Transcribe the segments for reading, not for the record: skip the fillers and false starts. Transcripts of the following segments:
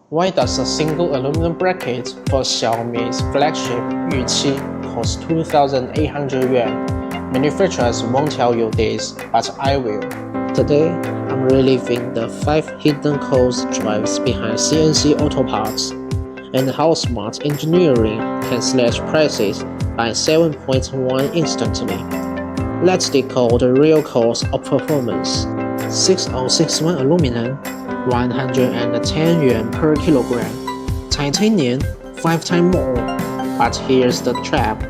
Why does a single aluminum bracket for Xiaomi's flagship Yuqi cost 2,800 yuan? Manufacturers won't tell you this, but I will. Today, I'm relieving the 5 hidden cost drivers behind CNC auto parts, and how smart engineering can slash prices by 7.1 instantly. Let's decode the real cost of performance. 6061 aluminum, 110 yuan per kilogram. Titanium, 5 times more. But here's the trap.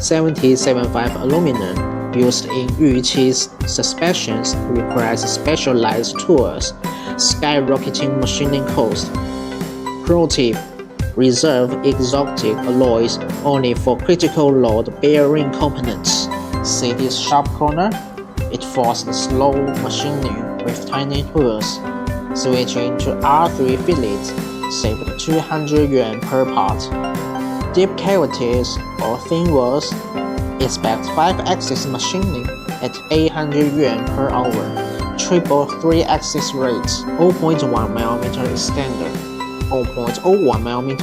7075 aluminum used in Yuqi's suspensions requires specialized tools, skyrocketing machining cost. Pro tip: reserve exotic alloys only for critical load bearing components. See this sharp corner? It forces slow machining with tiny tools. Switching to R3 fillets saved 200 yuan per part. Deep cavities or thin walls, expect 5-axis machining at 800 yuan per hour. Triple 3-axis rates, 0.1mm is standard, 0.01mm,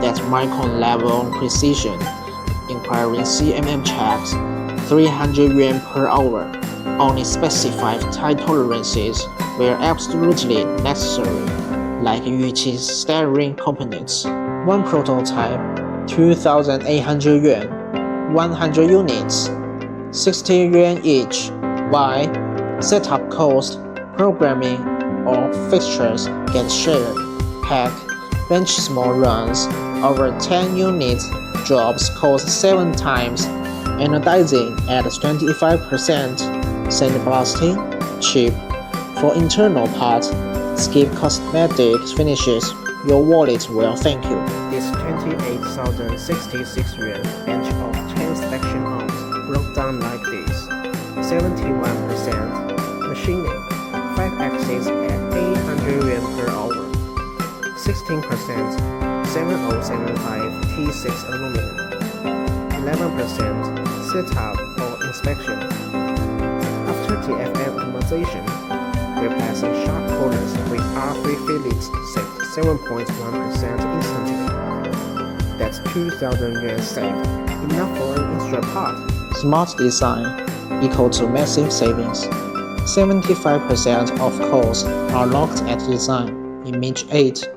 that's micron level precision. Inquiring CMM checks, 300 yuan per hour. Only specified tight tolerances where absolutely necessary, like Yuqi's steering components. One prototype, 2,800 yuan, 100 units, 60 yuan each. Why? Setup cost, programming, or fixtures get shared. Pack, bench small runs, over 10 units, jobs cost 7 times, anodizing at 25%. Sandblasting, cheap. For internal parts, skip cosmetic finishes. Your wallet will thank you. This 28,066 yuan bench of 10 section arms broke down like this. 71% machining, 5 axes at 800 yuan per hour. 16% 7075 T6 aluminum. 11% setup or inspection. After TFM optimization, replacing sharp corners with R3 fillets saved 7.1% instantly. That's 2,000 yuan saved, enough for an extra part. Smart design equal to massive savings. 75% of costs are locked at design. Image 8.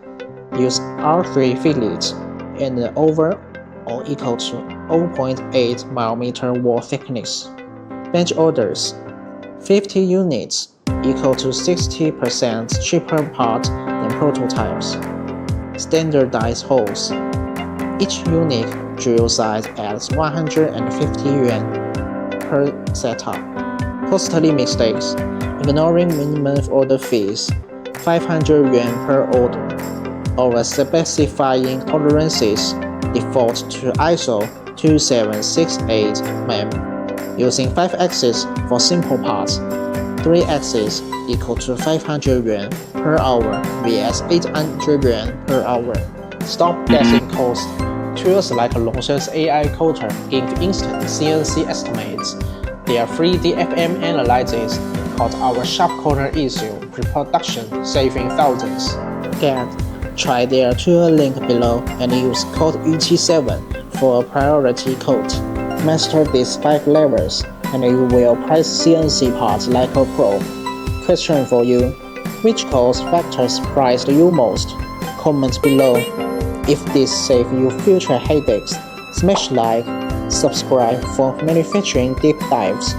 Use R3 fillets and over or equal to 0.8mm wall thickness. Bench orders 50 units, equal to 60% cheaper part than prototypes. Standardized holes. Each unique drill size adds 150 yuan per setup. Costly mistakes. Ignoring minimum order fees, 500 yuan per order. Over specifying tolerances, default to ISO 2768 mem. Using 5 axes for simple parts, 3 axes equal to 500 yuan per hour vs 800 yuan per hour. Stop guessing cost. Tools like Longshan's AI Coder give instant CNC estimates. Their 3D FM analysis caught our sharp corner issue pre-production, saving thousands. Try their tool link below and use code UT7 for a priority code. Master these 5 levels, and you will price CNC parts like a pro. Question for you: which cost factors surprised you most? Comment below. If this saves you future headaches, smash like, subscribe for manufacturing deep dives.